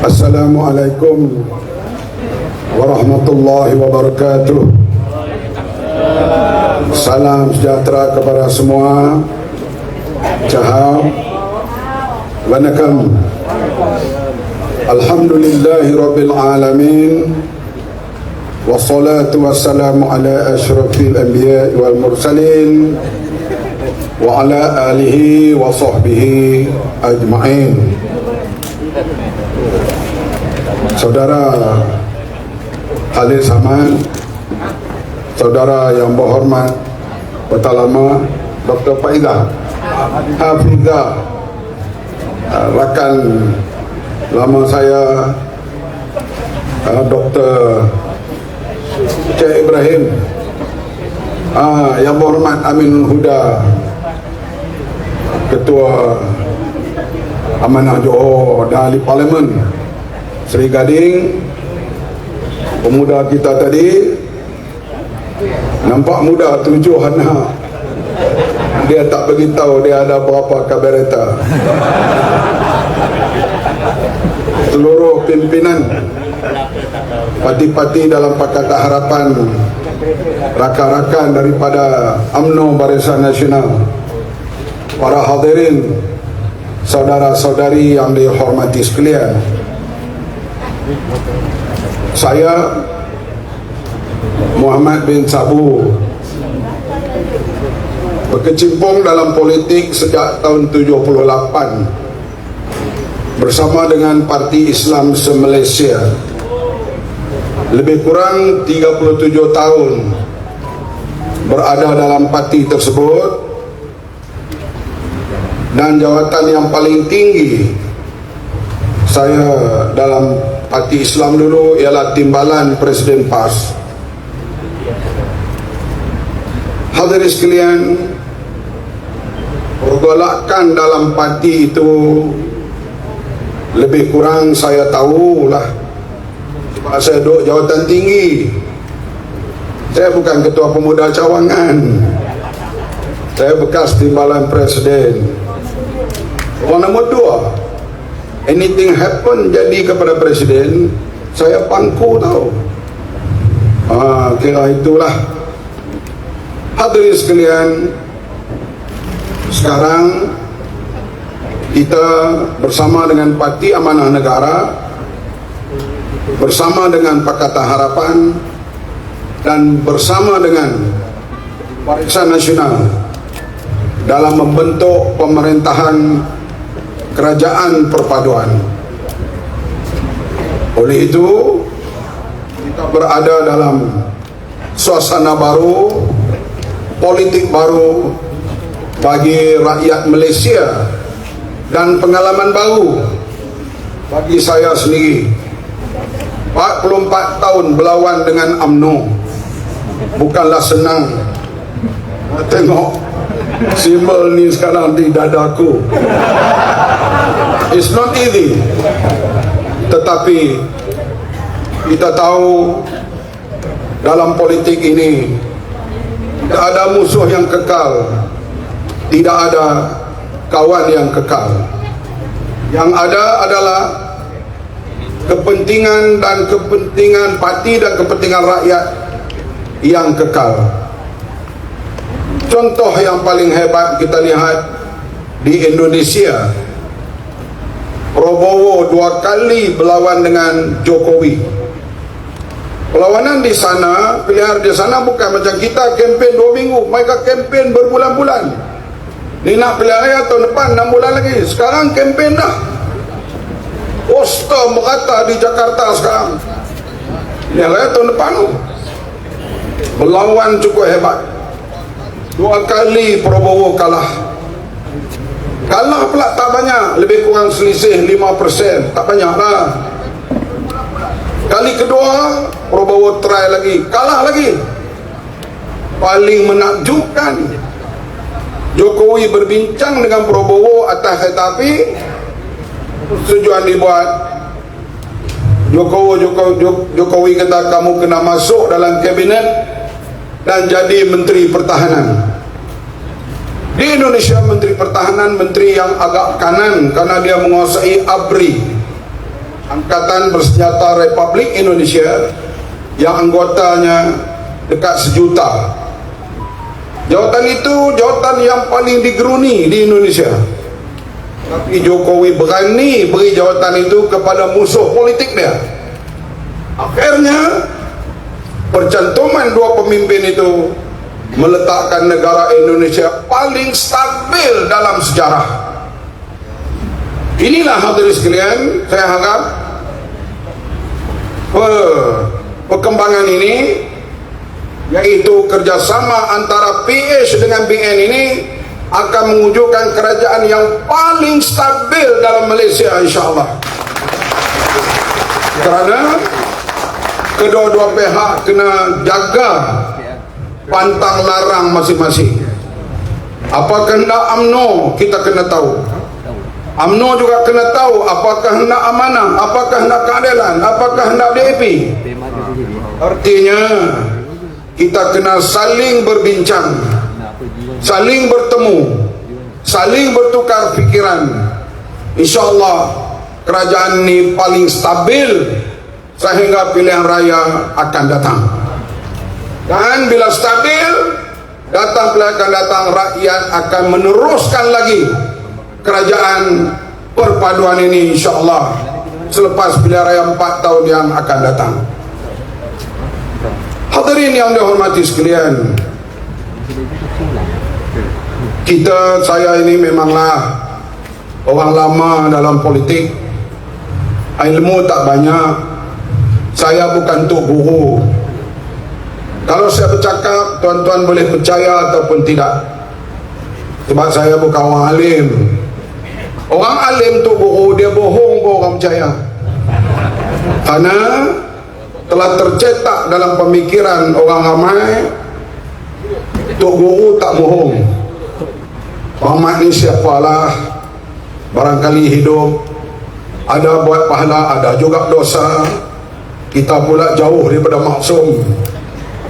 Assalamualaikum warahmatullahi wabarakatuh. Salam sejahtera kepada semua. Caham, Wanakkam. Alhamdulillahi rabbil alamin. Wassalatu wassalamu ala asyrafil anbiya wal mursalin wa ala alihi wa sahbihi ajma'in. Saudara Khalil Saman, saudara yang berhormat Pertama Dr. Faidah Hafizah, rakan lama saya Dr. Cik Ibrahim, yang berhormat Aminul Huda, Ketua Amanah Johor dan Ahli Parlimen Seri Gading. Pemuda kita tadi nampak muda, 7 anak. Dia tak beritahu dia ada berapa kabareta. Seluruh pimpinan parti-parti dalam Pakatan Harapan, rakan-rakan daripada UMNO Barisan Nasional, para hadirin, saudara-saudari yang dihormati sekalian. Saya Muhammad bin Sabu berkecimpung dalam politik sejak tahun 78 bersama dengan Parti Islam se-Malaysia. Lebih kurang 37 tahun berada dalam parti tersebut, dan jawatan yang paling tinggi saya dalam Parti Islam dulu ialah Timbalan Presiden PAS. Hadirin sekalian, pergolakan dalam parti itu lebih kurang saya tahulah, sebab saya duduk jawatan tinggi. Saya bukan ketua pemuda cawangan, saya bekas Timbalan Presiden. Orang nombor 2, anything happen jadi kepada presiden, saya pangku tahu. Kira itulah. Hadirin sekalian, sekarang kita bersama dengan Parti Amanah Negara, bersama dengan Pakatan Harapan, dan bersama dengan Barisan Nasional dalam membentuk pemerintahan kerajaan perpaduan. Oleh itu, kita berada dalam suasana baru, politik baru bagi rakyat Malaysia, dan pengalaman baru bagi saya sendiri. 44 tahun berlawan dengan UMNO bukanlah senang. Tengok simbol ni sekarang di dadaku. It's not easy. Tetapi kita tahu dalam politik ini tidak ada musuh yang kekal, tidak ada kawan yang kekal. Yang ada adalah kepentingan parti dan kepentingan rakyat yang kekal. Contoh yang paling hebat kita lihat di Indonesia, Prabowo 2 kali berlawan dengan Jokowi. Perlawanan di sana, pilihan di sana bukan macam kita kempen 2 minggu, mereka kempen berbulan-bulan. Ni nak pilihan raya tahun depan 6 bulan lagi, sekarang kempen dah. Poster merata di Jakarta sekarang. Pilihan raya tahun depan tu. Berlawan cukup hebat. 2 kali Prabowo kalah. Kalah pula tak banyak, lebih kurang selisih 5%, tak banyak lah. Kali kedua Prabowo try lagi, kalah lagi. Paling menakjubkan, Jokowi berbincang dengan Prabowo atas kereta api, persetujuan dibuat. Jokowi kata kamu kena masuk dalam kabinet dan jadi Menteri Pertahanan. Di Indonesia Menteri Pertahanan menteri yang agak kanan karena dia menguasai ABRI, Angkatan Bersenjata Republik Indonesia yang anggotanya dekat 1 juta. Jawatan itu jawatan yang paling digeruni di Indonesia. Tapi Jokowi berani beri jawatan itu kepada musuh politik dia. Akhirnya percantuman dua pemimpin itu meletakkan negara Indonesia paling stabil dalam sejarah. Inilah hadirin sekalian, saya harap perkembangan ini, yaitu kerjasama antara PH dengan BN ini, akan mewujudkan kerajaan yang paling stabil dalam Malaysia, insyaAllah. Kerana kedua-dua pihak kena jaga pantang larang masing-masing. Apakah hendak UMNO, kita kena tahu. UMNO juga kena tahu apakah hendak amanah, apakah hendak keadilan, apakah hendak DAP. Artinya kita kena saling berbincang, saling bertemu, saling bertukar fikiran. InsyaAllah kerajaan ini paling stabil sehingga pilihan raya akan datang. Dan bila stabil, datang pilihan akan datang, rakyat akan meneruskan lagi kerajaan perpaduan ini, insyaAllah, selepas pilihan raya 4 tahun yang akan datang. Hadirin yang dihormati sekalian, saya ini memanglah orang lama dalam politik, ilmu tak banyak. Saya bukan tok guru. Kalau saya bercakap, tuan-tuan boleh percaya ataupun tidak, sebab saya bukan orang alim. Orang alim tok guru, dia bohong pun orang percaya, karena telah tercetak dalam pemikiran orang ramai, tok guru tak bohong. Muhammad ni siapalah, barangkali hidup ada buat pahala, ada juga dosa. Kita pula jauh daripada maksum,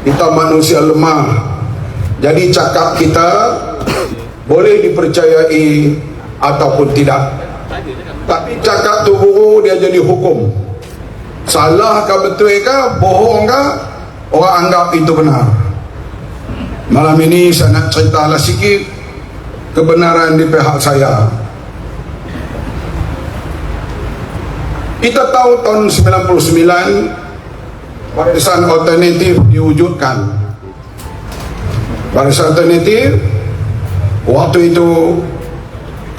kita manusia lemah. Jadi cakap kita boleh dipercayai ataupun tidak. Tapi cakap tu guru, dia jadi hukum. Salah ke betul ke, bohong ke, orang anggap itu benar. Malam ini saya nak ceritalah sikit kebenaran di pihak saya. Kita tahu tahun 99 Barisan Alternatif diwujudkan. Barisan Alternatif waktu itu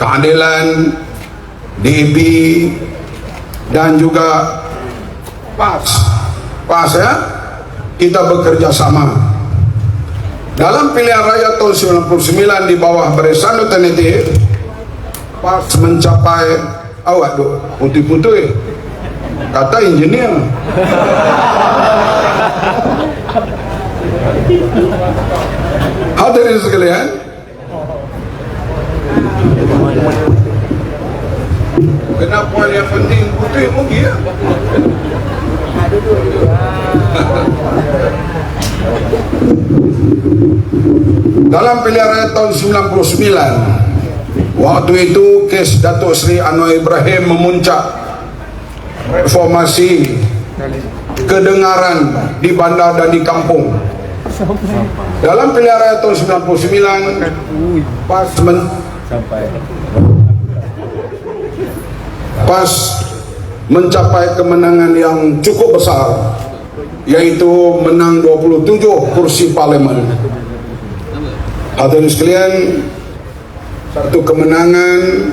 keadilan, DAP dan juga PAS ya, kita bekerja sama. Dalam pilihan raya tahun 99 di bawah Barisan Alternatif, PAS mencapai, awak tu putih-putih kata engineer. Hadirin sekalian, kenapa yang penting putih mungkin ya? Dalam pilihan raya tahun 99, waktu itu kes Datuk Seri Anwar Ibrahim memuncak. Reformasi kedengaran di bandar dan di kampung. Dalam pilihan raya tahun 99, PAS mencapai kemenangan yang cukup besar, yaitu menang 27 kursi parlimen. Hadirin sekalian, satu kemenangan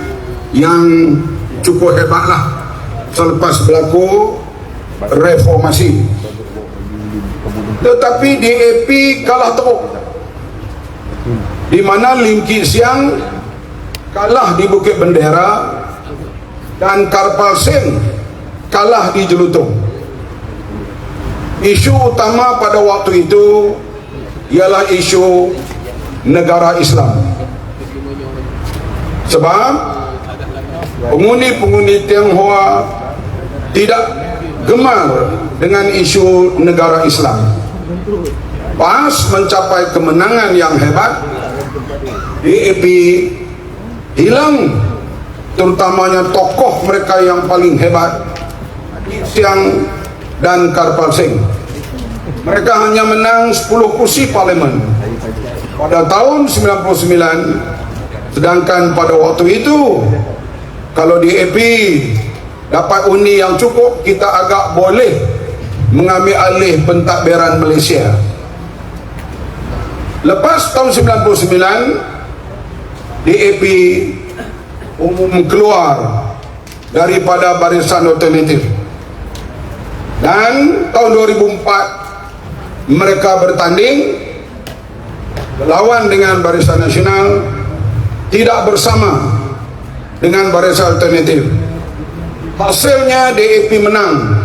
yang cukup hebatlah selepas berlaku reformasi. Tetapi DAP kalah teruk, di mana Lim Kit Siang kalah di Bukit Bendera dan Karpal Singh kalah di Jelutong. Isu utama pada waktu itu ialah isu negara Islam, sebab pengundi-pengundi Tionghoa tidak gemar dengan isu negara Islam. PAS mencapai kemenangan yang hebat. DAP hilang terutamanya tokoh mereka yang paling hebat, Siang dan Karpal Singh. Mereka hanya menang 10 kursi parlimen pada tahun 99, sedangkan pada waktu itu kalau DAP dapat undi yang cukup, kita agak boleh mengambil alih pentadbiran Malaysia. Lepas tahun 99, DAP umum keluar daripada Barisan Alternatif, dan tahun 2004 mereka bertanding lawan dengan Barisan Nasional, tidak bersama dengan Barisan Alternatif. Hasilnya DAP menang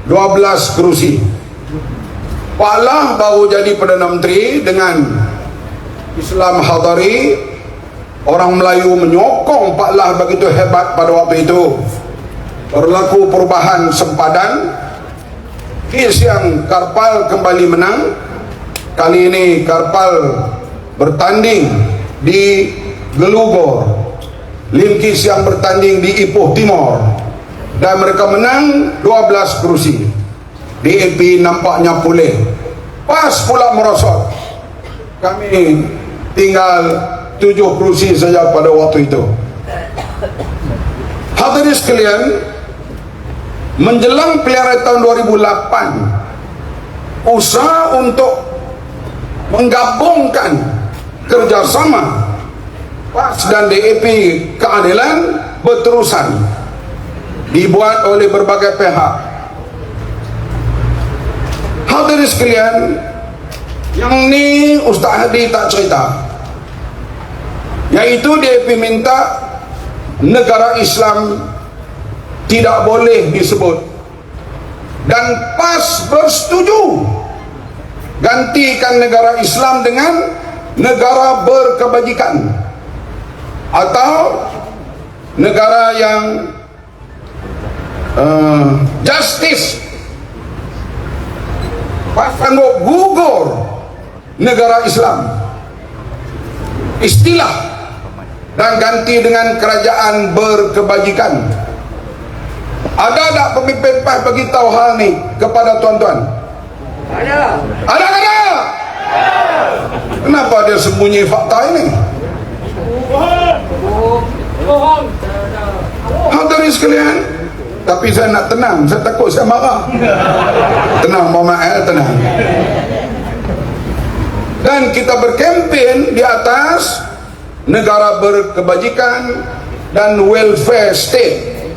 12 kerusi. Pak Lah baru jadi Perdana Menteri dengan Islam Hadari. Orang Melayu menyokong Pak Lah begitu hebat pada waktu itu. Berlaku perubahan sempadan. Siang Karpal kembali menang. Kali ini Karpal bertanding di Gelugor, Lim Kee Siang bertanding di Ipoh Timur, dan mereka menang 12 kerusi. DAP nampaknya pulih. Pas pula merosot, kami tinggal 7 kerusi saja pada waktu itu. Hadirin sekalian, menjelang pilihan raya tahun 2008, usaha untuk menggabungkan kerjasama PAS dan DAP Keadilan berterusan dibuat oleh berbagai pihak. Hadirin sekalian, yang ni Ustaz Hadi tak cerita, yaitu DAP minta negara Islam tidak boleh disebut, dan PAS bersetuju gantikan negara Islam dengan negara berkebajikan atau negara yang justice. PAS sanggup gugur negara Islam istilah dan ganti dengan kerajaan berkebajikan. Ada tak pemimpin PAS bagi tahu hal ni kepada tuan-tuan? Ada. Ada. Kenapa dia sembunyi fakta ini? Hadirin sekalian, tapi saya nak tenang, saya takut saya marah. Tenang Muhammad, tenang. Dan kita berkempen di atas negara berkebajikan dan welfare state.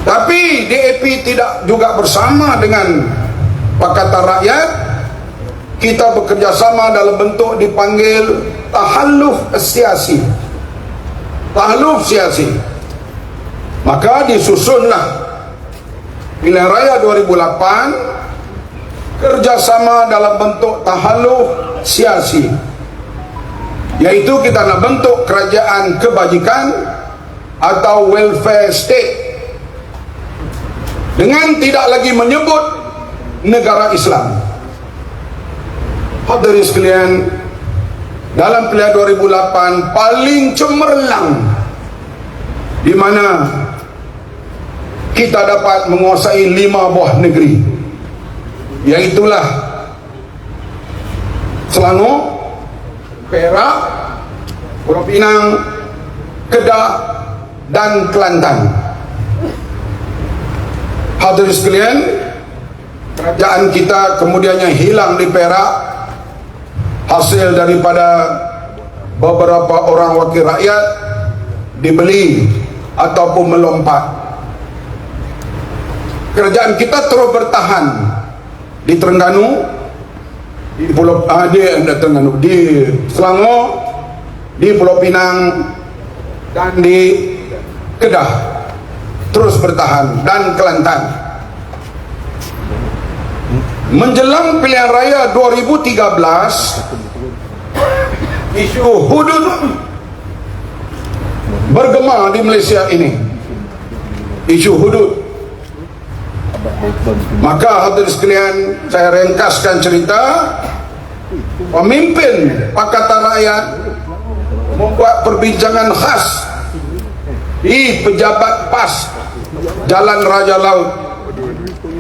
Tapi DAP tidak juga bersama dengan Pakatan Rakyat. Kita bekerjasama dalam bentuk dipanggil tahalluf siasi. Tahalluf siasi. Maka disusunlah pilihan raya 2008 kerjasama dalam bentuk tahalluf siasi, yaitu kita nak bentuk kerajaan kebajikan atau welfare state dengan tidak lagi menyebut negara Islam. Hadirin sekalian, dalam pilihan 2008 paling cemerlang, di mana kita dapat menguasai 5 buah negeri, iaitulah Selangor, Perak, Pulau Pinang, Kedah dan Kelantan. Hadirin sekalian, kerajaan kita kemudiannya hilang di Perak, hasil daripada beberapa orang wakil rakyat dibeli ataupun melompat. Kerajaan kita terus bertahan di Terengganu, di Pulau di Selangor, di Pulau Pinang dan di Kedah, terus bertahan, dan Kelantan. Menjelang pilihan raya 2013, isu hudud bergema di Malaysia ini. Isu hudud. Maka hadirin sekalian, saya ringkaskan cerita. Pemimpin Pakatan Rakyat membuat perbincangan khas di pejabat PAS Jalan Raja Laut.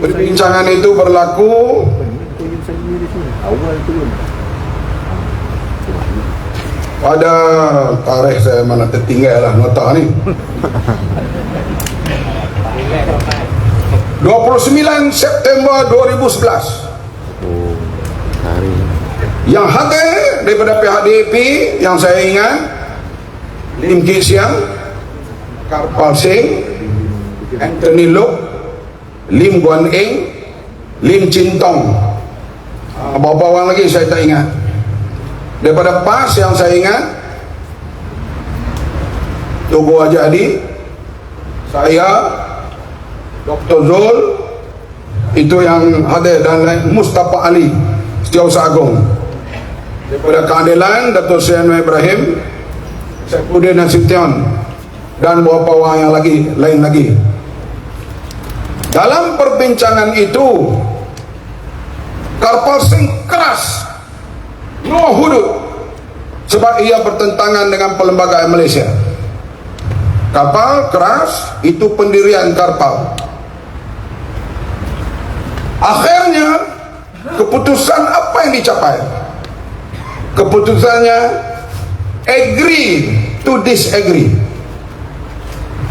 Perbincangan itu berlaku pada tarikh, saya mana tertinggal lah nota ni, 29 September 2011. Yang hadir daripada pihak DAP yang saya ingat, Lim Kit Siang, Karpal Singh, Anthony Look, Lim Guan Eng, Lim Chin Tong. Beberapa orang lagi saya tak ingat. Daripada PAS yang saya ingat, Togo Haji Adi, saya, Dr. Zul, itu yang hadir, dan Mustafa Ali, Setiausaha Agung. Daripada Keadilan, Dato' Sri Anwar Ibrahim, Saifuddin Nasution, dan beberapa orang yang lain lagi. Dalam perbincangan itu, Karpal Singh keras, no hudud, sebab ia bertentangan dengan perlembagaan Malaysia. Karpal keras, itu pendirian Karpal. Akhirnya keputusan apa yang dicapai? Keputusannya agree to disagree,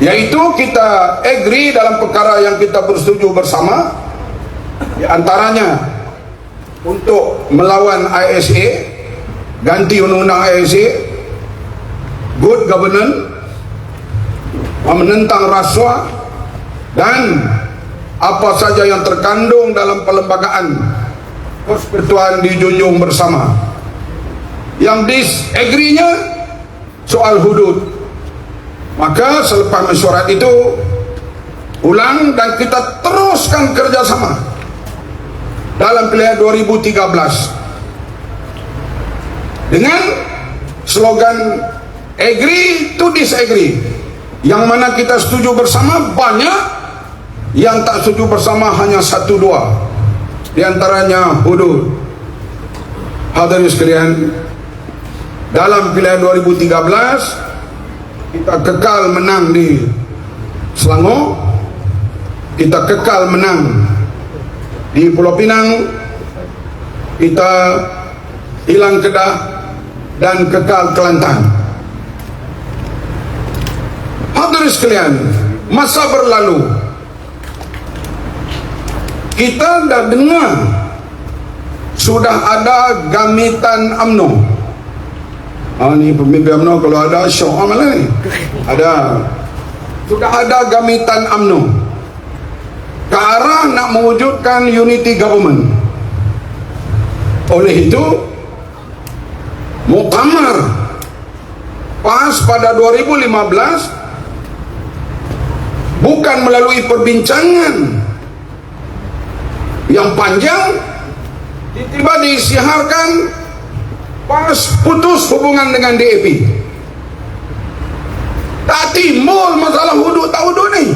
yaitu kita agree dalam perkara yang kita bersetuju bersama, di antaranya untuk melawan ISA, ganti undang-undang ISA, good governance, menentang rasuah, dan apa saja yang terkandung dalam perlembagaan persekutuan dijunjung bersama. Yang disagree-nya soal hudud. Maka selepas mesyuarat itu ulang, dan kita teruskan kerjasama dalam pilihan 2013 dengan slogan agree to disagree, yang mana kita setuju bersama banyak, yang tak setuju bersama hanya 1-2, di antaranya hudud. Hadirin sekalian, dalam pilihan 2013 kita kekal menang di Selangor, kita kekal menang di Pulau Pinang, kita hilang Kedah, dan kekal Kelantan. Hadirin sekalian, masa berlalu, kita dah dengar sudah ada gamitan UMNO. Ni pemimpin UMNO kalau ada syok malah ni. Ada. Sudah ada gamitan UMNO ke arah nak mewujudkan unity government. Oleh itu, muktamar PAS pada 2015 bukan melalui perbincangan yang panjang, tiba-tiba disiarkan PAS putus hubungan dengan DAP. Tak timbul masalah hudud tak hudud ni,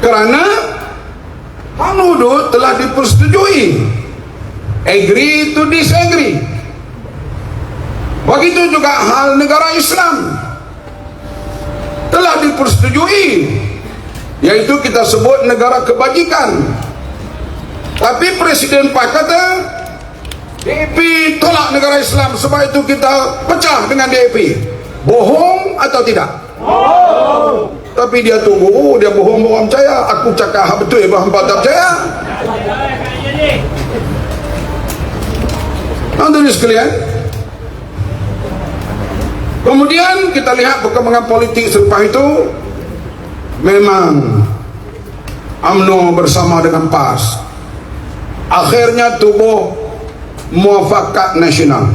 kerana hak hudud telah dipersetujui, agree to disagree. Begitu juga hal negara Islam telah dipersetujui, yaitu kita sebut negara kebajikan. Tapi Presiden PAS kata DAP tolak negara Islam, sebab itu kita pecah dengan DAP. Bohong atau tidak? Bohong. Tapi dia tunggu, dia bohong, orang percaya. Aku cakap betul, hampa tak percaya. Hadirin sekalian, kemudian kita lihat perkembangan politik selepas itu. Memang UMNO bersama dengan PAS akhirnya tubuh Muafakat Nasional.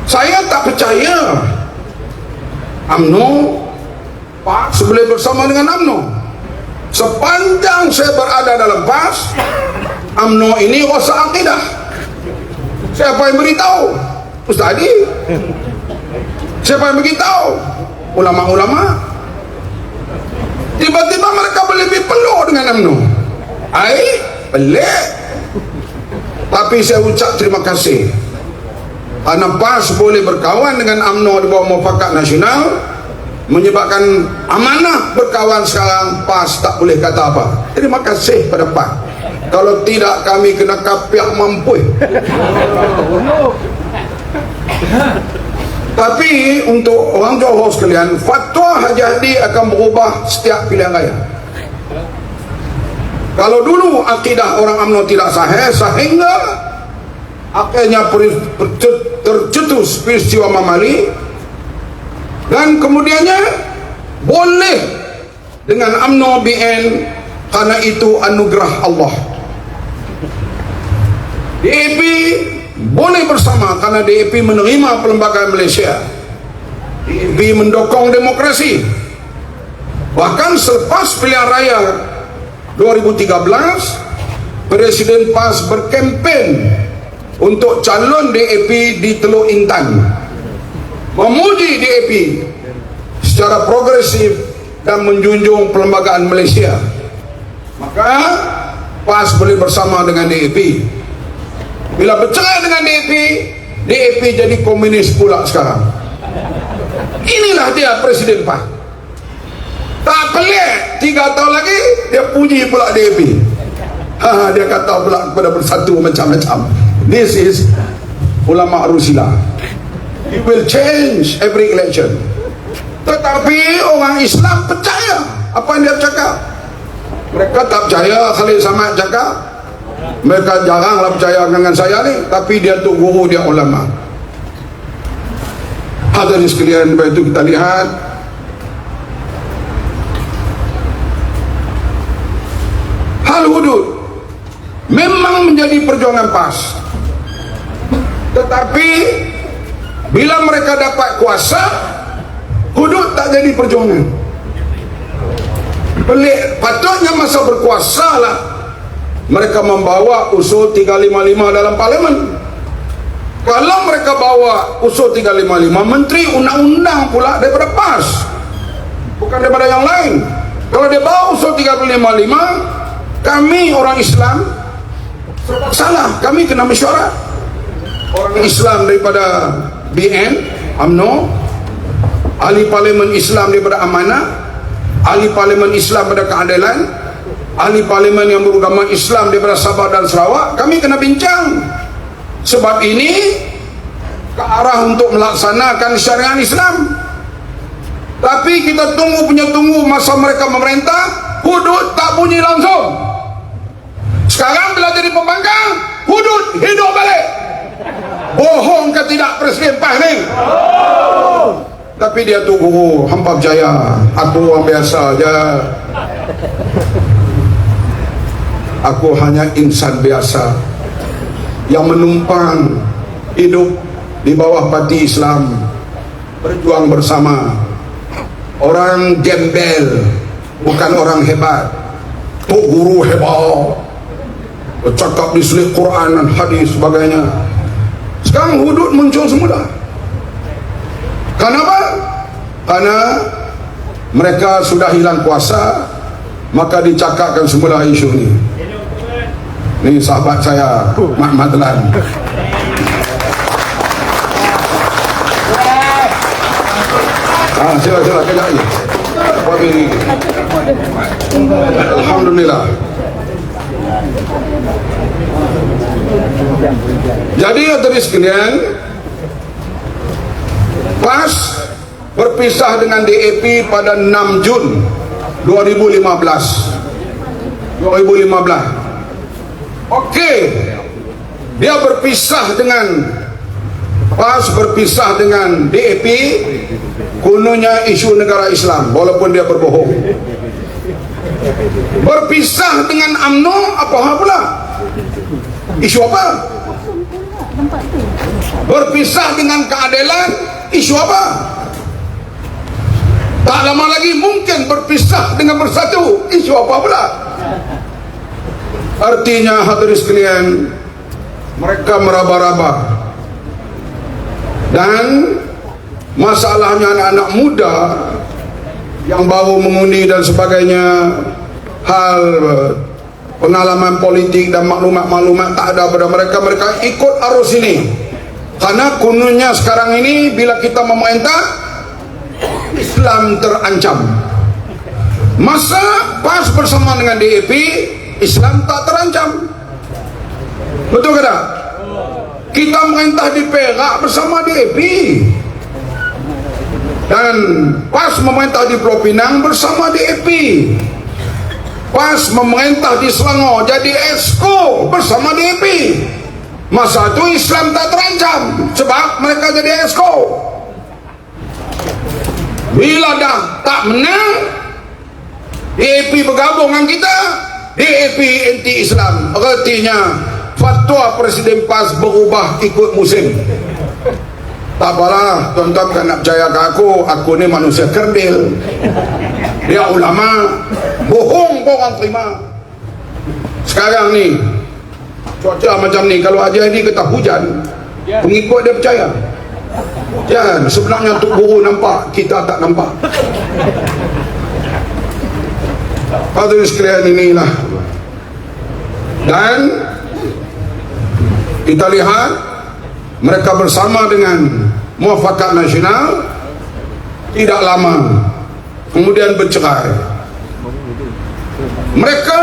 Saya tak percaya UMNO PAS boleh bersama dengan UMNO. Sepanjang saya berada dalam PAS, UMNO ini rosak akidah. Siapa yang beritahu? Ustaz Adi. Siapa yang beritahu? Ulama-ulama. Tiba-tiba mereka lebih peluk dengan UMNO. Pelik. Tapi saya ucap terima kasih kerana PAS boleh berkawan dengan UMNO di bawah Muafakat Nasional, menyebabkan amanah berkawan sekarang PAS tak boleh kata apa. Terima kasih pada PAS, kalau tidak kami kena kapiak mampu. Tapi untuk orang Johor sekalian, fatwa Haji Hadi akan berubah setiap pilihan raya. Kalau dulu akidah orang UMNO tidak sahih, sehingga akhirnya tercetus peristiwa Mamali, dan kemudiannya boleh dengan UMNO BN karena itu anugerah Allah. DAP boleh bersama karena DAP menerima perlembagaan Malaysia. DAP mendukung demokrasi. Bahkan selepas pilihan raya 2013, Presiden PAS berkempen untuk calon DAP di Teluk Intan, memuji DAP secara progresif dan menjunjung perlembagaan Malaysia. Maka PAS boleh bersama dengan DAP. Bila bercerai dengan DAP, DAP jadi komunis pula sekarang. Inilah dia Presiden PAS. Tak pelik, 3 tahun lagi dia puji pula DAP. Dia kata pula kepada Bersatu macam-macam. This is ulama Rusila. It will change every election. Tetapi orang Islam percaya apa yang dia cakap. Mereka tak percaya Khalid Samad cakap. Mereka jaranglah percaya dengan saya ni, tapi dia tu guru, dia ulama. Hadirin sekalian, begitu kita lihat hal hudud memang menjadi perjuangan PAS. Tetapi bila mereka dapat kuasa, hudud tak jadi perjuangan. Pelik, patutnya masa berkuasa lah mereka membawa usul 355 dalam parlimen. Kalau mereka bawa usul 355, menteri undang-undang pula daripada PAS, bukan daripada yang lain. Kalau dia bawa usul 355, kami orang Islam salah, kami kena mesyuarat. Orang Islam daripada BN, UMNO, ahli parlimen Islam daripada Amanah, ahli parlimen Islam daripada Keadilan, ahli parlimen yang beragama Islam daripada Sabah dan Sarawak, kami kena bincang. Sebab ini ke arah untuk melaksanakan syariat Islam. Tapi kita tunggu masa mereka memerintah, hudud tak bunyi langsung. Sekarang bila jadi pembangkang, hudud hidup balik. Bohong ke tidak Presiden PAS ni? Tapi dia tu guru, hampa percaya aku orang biasa je. Aku hanya insan biasa yang menumpang hidup di bawah parti Islam, berjuang bersama. Orang gembel, bukan orang hebat. Tok guru hebat, bercakap di selit Quran dan hadis sebagainya. Sekarang hudud muncul semula. Kenapa? Karena mereka sudah hilang kuasa, maka dicakapkan semula isu ni. Ni sahabat saya, Mak Madlan. Sila kejap lagi. Alhamdulillah. Jadi hadirin sekalian, PAS berpisah dengan DAP pada 6 Jun 2015. Okey, dia berpisah dengan PAS, berpisah dengan DAP, kononnya isu negara Islam, walaupun dia berbohong. Berpisah dengan UMNO, apa hal pula? Isu apa? Berpisah dengan Keadilan, isu apa? Tak lama lagi mungkin berpisah dengan Bersatu, isu apa pula? Artinya hadirin sekalian, mereka meraba-raba. Dan masalahnya anak-anak muda yang baru mengundi dan sebagainya, hal pengalaman politik dan maklumat-maklumat tak ada pada mereka. Mereka ikut arus ini karena kononnya sekarang ini bila kita memerintah, Islam terancam. Masa PAS bersama dengan DAP, Islam tak terancam. Betul ke tak? Kita merintah di Perak bersama DAP, dan PAS memerintah di Pulau Pinang bersama DAP. PAS memerintah di Selangor jadi EXCO bersama DAP. Masa itu Islam tak terancam sebab mereka jadi EXCO. Bila dah tak menang, DAP bergabung dengan kita, DAP anti-Islam. Artinya fatwa Presiden PAS berubah ikut musim. Tak apalah, tuan-tuan kan nak percaya ke aku ni manusia kerdil, dia ulama, bohong pun orang terima. Sekarang ni cuaca macam ni, kalau Haji Hadi kata hujan, pengikut dia percaya. Jangan, sebenarnya Tok Guru nampak, kita tak nampak. Hadirin sekalian, inilah. Dan kita lihat mereka bersama dengan Muafakat Nasional tidak lama kemudian bercerai. Mereka,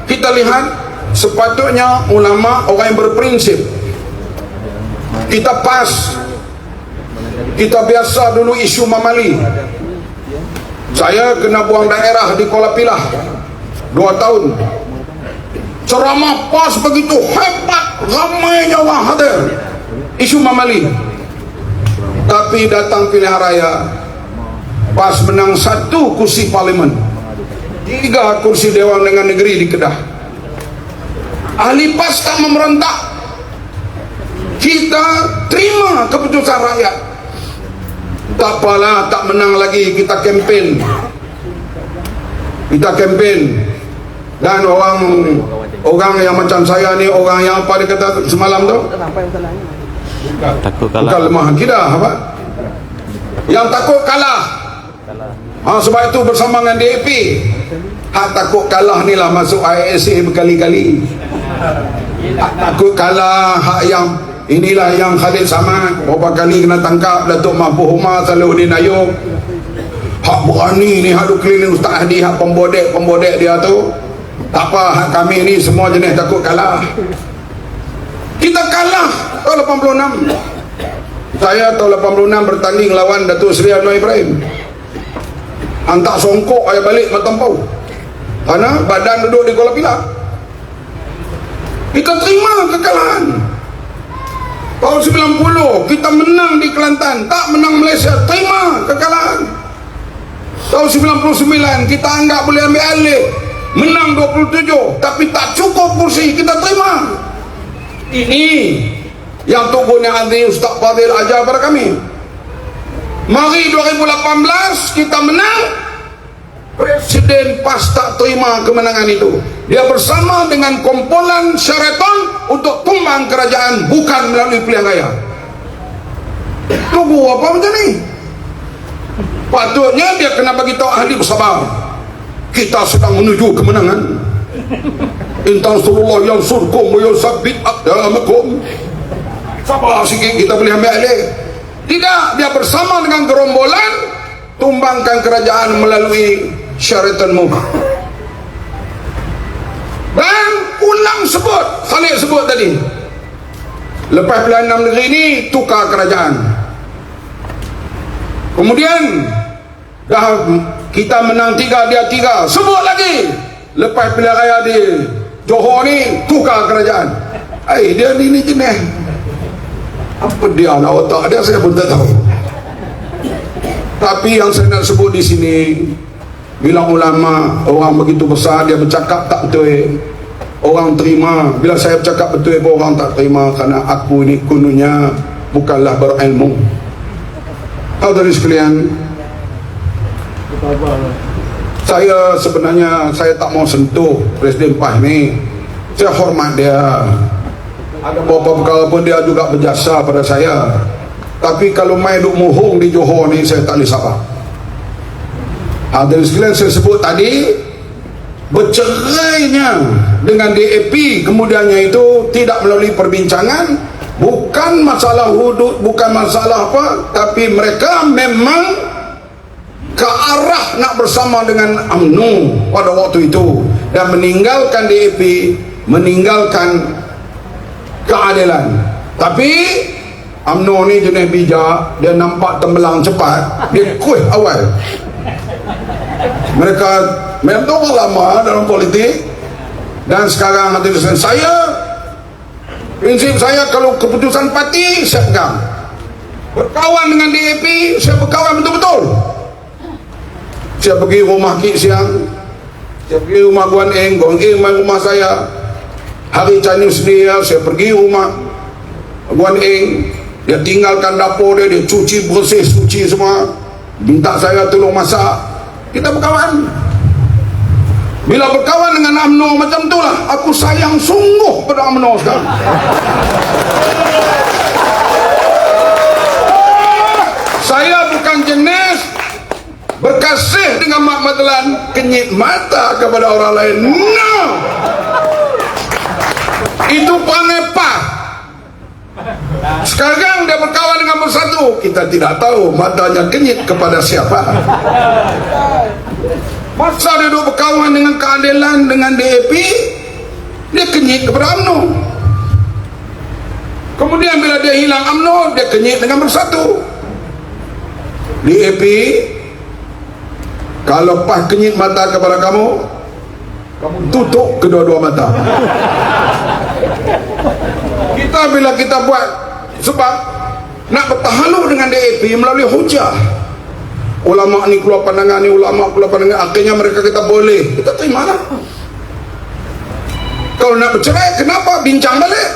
kita lihat, sepatutnya ulama orang yang berprinsip. Kita PAS, kita biasa dulu isu Mamali. Saya kena buang daerah di Kuala Pilah 2 tahun. Ceramah PAS begitu hebat, ramainya orang hadir isu Mamali. Tapi datang pilihan raya, PAS menang 1 kursi parlimen, 3 kursi Dewan Undangan Negeri di Kedah. Ahli PAS tak memerontak. Kita terima keputusan rakyat. Tak apalah, tak menang lagi, kita kempen. Dan orang yang macam saya ni, orang yang apa dia kata semalam tu, takut kalah. bukan lemah akidah apa? Yang takut kalah. Sebab itu bersama dengan DAP. Hak takut kalah ni lah masuk ISA berkali-kali. Hak takut kalah, hak yang inilah yang Khalid Samad berapa kali kena tangkap, Datuk Mahfuz Umar, Salahuddin Ayub. Hak berani ni, hak keliling Ustaz Hadi, hak pembodek dia tu. Tak apa, hak kami ni semua jenis takut kalah. Kita kalah tahun 86. Saya tahun 86 bertanding lawan Datuk Seri Anwar Ibrahim. Hantar songkok ayah balik Matampau, karena badan duduk di Kuala Pilah. Kita terima kekalahan. Tahun 90 kita menang di Kelantan, tak menang Malaysia, terima kekalahan. Tahun 99 kita anggap boleh ambil alih, menang 27, tapi tak cukup kursi, kita terima. Ini yang Tubuhnya Andri Ustaz Fadil ajar pada kami. Mari 2018 kita menang. Presiden PAS tak terima kemenangan itu. Dia bersama dengan kumpulan Sheraton untuk tumbang kerajaan, bukan melalui pilihan raya. Tunggu apa macam ni? Patutnya dia kena bagi tahu ahli bersabar, kita sedang menuju kemenangan. Intan Rasulullah yang surkum wa yusabbit aqdamakum. Sabar sikit, kita boleh ambil alih. Tidak, dia bersama dengan gerombolan tumbangkan kerajaan melalui Sheraton Move. Dan ulang sebut, Khalid sebut tadi, lepas pilihan 6 negeri ini tukar kerajaan. Kemudian dah kita menang 3, dia 3, sebut lagi lepas pilihan raya di Johor ni tukar kerajaan. Dia ni jenis apa dia lah otak dia, saya pun tak tahu. Tapi yang saya nak sebut di sini, bila ulama orang begitu besar dia bercakap tak betul, orang terima. Bila saya bercakap betul, orang tak terima, kerana aku ini kononnya bukanlah berilmu. Hadirin sekalian, saya sebenarnya saya tak mau sentuh Presiden PAS ni. Saya hormat dia, ada beberapa perkara pun dia juga berjasa pada saya. Tapi kalau main duk mohong di Johor ni, saya tak boleh sabar. Hadirin sekalian, saya sebut tadi, bercerainya dengan DAP kemudiannya itu tidak melalui perbincangan, bukan masalah hudud, bukan masalah apa, tapi mereka memang ke arah nak bersama dengan UMNO pada waktu itu dan meninggalkan DAP, meninggalkan keadilan. Tapi UMNO ni jenis bijak, dia nampak tembelang cepat, dia kuih awal. Mereka memang tahu lama dalam politik, dan sekarang hati saya, prinsip saya, kalau keputusan parti saya pegang. Berkawan dengan DAP, saya berkawan betul-betul. Saya pergi rumah Kik Siang, saya pergi rumah Guan Eng main rumah saya. Hari Chinese New Year saya pergi rumah Guan Eng, dia tinggalkan dapur dia, dia cuci bersih, suci semua, minta saya tolong masak. Kita berkawan. Bila berkawan dengan UMNO macam itulah, aku sayang sungguh pada UMNO sekarang. Saya bukan jenis berkasih dengan Mak Madlan, kenyit mata kepada orang lain. No, itu panepa. Sekarang dia berkawan dengan Bersatu, kita tidak tahu matanya kenyit kepada siapa. Masa dia duduk berkawan dengan keadilan, dengan DAP, dia kenyit kepada UMNO. Kemudian bila dia hilang UMNO, dia kenyit dengan Bersatu. DAP, kalau pas kenyit mata kepada kamu, kamu tutup kedua-dua mata. Kita bila kita buat, sebab nak bertahaluk dengan DAP melalui hujah. Ulama ni keluar pandangan ni, ulama keluar pandangan, akhirnya mereka kata boleh, kita terima lah. Kalau nak bercerai, kenapa bincang balik?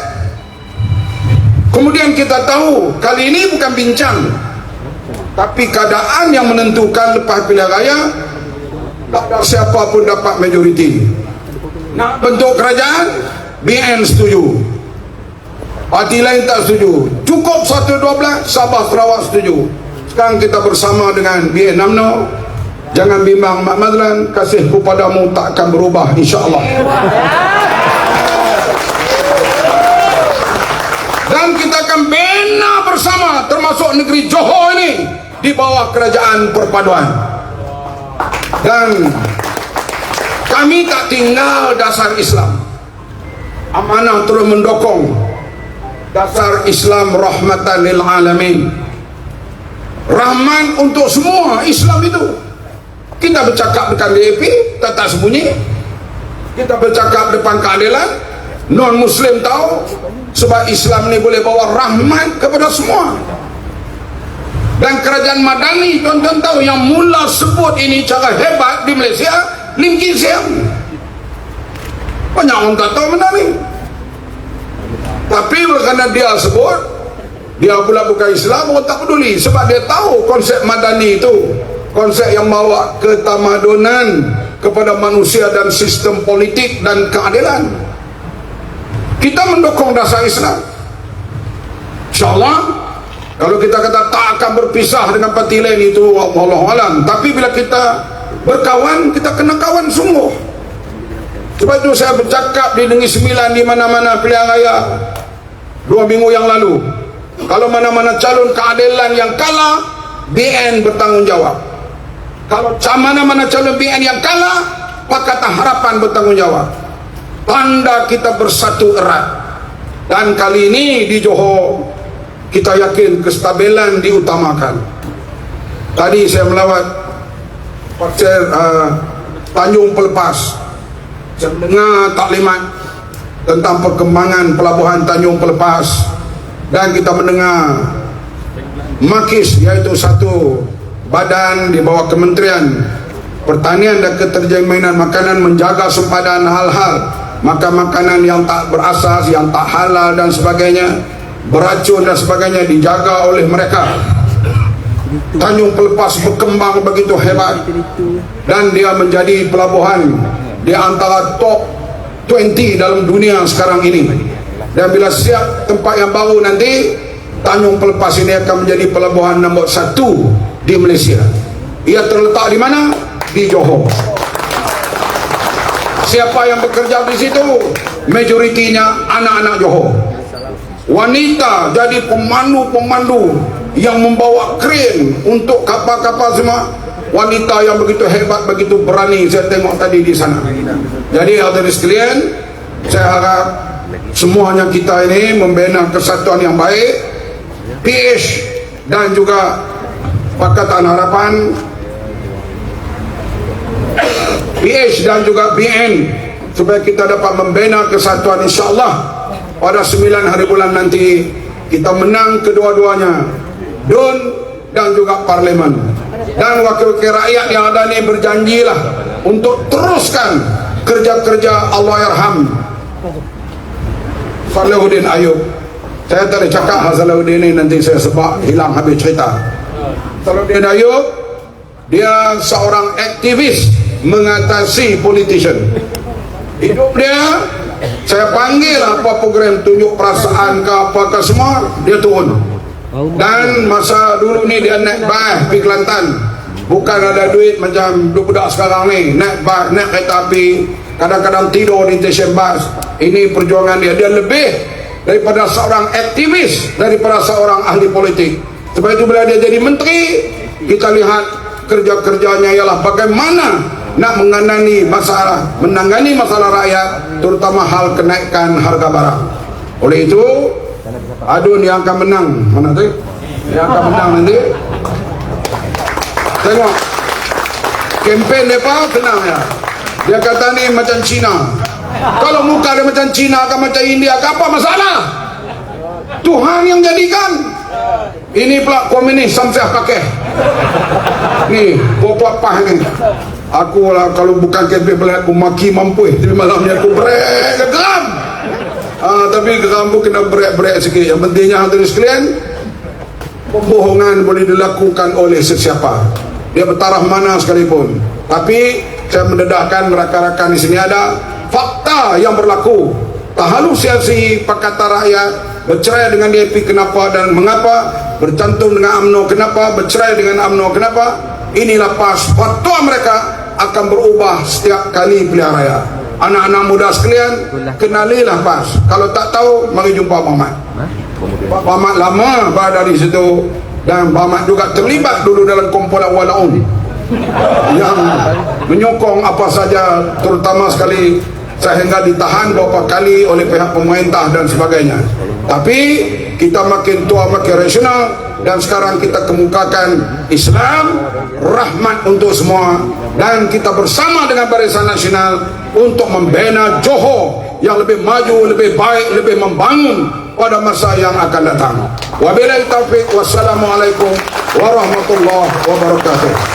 Kemudian kita tahu kali ini bukan bincang, tapi keadaan yang menentukan. Lepas pilihan raya, tak ada siapa pun dapat majoriti. Nak bentuk kerajaan, BN setuju, parti lain tak setuju. Cukup 1-12, Sabah Sarawak setuju. Sekarang kita bersama dengan BN UMNO. Jangan bimbang Mak Madlan, kasihku padamu tak akan berubah, insya-Allah. Dan kita akan bina bersama, termasuk negeri Johor ini, di bawah kerajaan perpaduan. Dan kami tak tinggal dasar Islam. Amanah terus mendukung dasar Islam rahmatan lil alamin. Rahman untuk semua. Islam itu, kita bercakap dekat DAP tak sembunyi, kita bercakap depan keadilan, non muslim tahu, sebab Islam ni boleh bawa rahmat kepada semua. Dan kerajaan Madani, tuan-tuan tahu, yang mula sebut ini cara hebat di Malaysia, Lim Kim Siang. Banyak orang tak tahu benda ni, tapi kerana dia sebut, dia pula bukan Islam, orang tak peduli. Sebab dia tahu konsep Madani itu, konsep yang bawa ketamadunan kepada manusia dan sistem politik dan keadilan. Kita mendukung dasar Islam, insyaAllah. Kalau kita kata tak akan berpisah dengan parti lain, itu Wallahualam. Tapi bila kita berkawan, kita kena kawan sungguh. Sebab itu saya bercakap di Negeri Sembilan, di mana-mana pilihan raya 2 minggu yang lalu, kalau mana-mana calon keadilan yang kalah, BN bertanggungjawab. Kalau mana-mana calon BN yang kalah, Pakatan Harapan bertanggungjawab. Tanda kita bersatu erat. Dan kali ini di Johor, kita yakin kestabilan diutamakan. Tadi saya melawat Pasir Tanjung Pelepas, saya mendengar taklimat tentang perkembangan pelabuhan Tanjung Pelepas, dan kita mendengar Makis, iaitu satu badan di bawah Kementerian Pertanian dan Keterjaminan Makanan, menjaga sempadan hal-hal makanan yang tak berasas, yang tak halal dan sebagainya, beracun dan sebagainya, dijaga oleh mereka. Tanjung Pelepas berkembang begitu hebat, dan dia menjadi pelabuhan di antara top 20 dalam dunia sekarang ini. Dan bila siap tempat yang baru nanti, Tanjung Pelepas ini akan menjadi pelabuhan nombor 1 di Malaysia. Ia terletak di mana? Di Johor. Siapa yang bekerja di situ? Majoritinya anak-anak Johor. Wanita jadi pemandu-pemandu yang membawa kren untuk kapal-kapal semua. wanita yang begitu hebat, begitu berani saya tengok tadi di sana. Jadi hadirin sekalian, saya harap semuanya kita ini membina kesatuan yang baik. PH dan juga Pakatan Harapan, PH dan juga BN, supaya kita dapat membina kesatuan, insyaAllah pada 9 hari bulan nanti kita menang kedua-duanya, DUN dan juga Parlimen. Dan wakil-wakil rakyat yang ada ini berjanjilah untuk teruskan kerja-kerja Allahyarham Salahuddin Ayub. Saya tadi cakap Salahuddin ini nanti saya sebab hilang habis cerita. Salahuddin Ayub, dia seorang aktivis mengatasi politician. Hidup dia, saya panggil apa program tunjuk perasaan ke apa ke semua, dia turun. Dan masa dulu ni dia naik bas pergi Kelantan, bukan ada duit macam budak sekarang ni, naik bas, naik kereta api, kadang-kadang tidur di stesen bas. Ini perjuangan dia, dia lebih daripada seorang aktivis, daripada seorang ahli politik. Sebab itu bila dia jadi menteri, kita lihat kerja-kerjanya ialah bagaimana nak menangani masalah rakyat, terutama hal kenaikan harga barang. Oleh itu, adun yang akan menang, mana tu? Yang akan menang nanti. Tengok, kempen mereka tenang ya. Dia kata ni macam Cina. Kalau muka dia macam Cina kan macam India, apa masalah? Tuhan yang jadikan. Ini pula komunis sampai pakai. Ni, popok pah ni. Aku lah kalau bukan kempen belah aku maki mampu. Jadi malamnya aku break geram. Tapi geram pun kena break sikit. Yang pentingnya hadirin sekalian, pembohongan boleh dilakukan oleh sesiapa. Dia bertaraf mana sekalipun. Tapi saya mendedahkan rakan-rakan di sini ada fakta yang berlaku. Halusinasi Pakatan Rakyat bercerai dengan DAP kenapa dan mengapa, bercantum dengan UMNO kenapa, bercerai dengan UMNO kenapa. Inilah PAS, fatwa mereka akan berubah setiap kali pilihan raya. Anak-anak muda sekalian, kenalilah PAS. Kalau tak tahu, mari jumpa Pak Ahmad. Pak Ahmad lama berada di situ, dan Pak Ahmad juga terlibat dulu dalam kumpulan Walaun yang menyokong apa saja, terutama sekali sehingga ditahan beberapa kali oleh pihak pemerintah dan sebagainya. Tapi kita makin tua makin rasional, dan sekarang kita kemukakan Islam rahmat untuk semua, dan kita bersama dengan Barisan Nasional untuk membina Johor yang lebih maju, lebih baik, lebih membangun pada masa yang akan datang. Wabillahi taufiq, wassalamualaikum warahmatullahi wabarakatuh.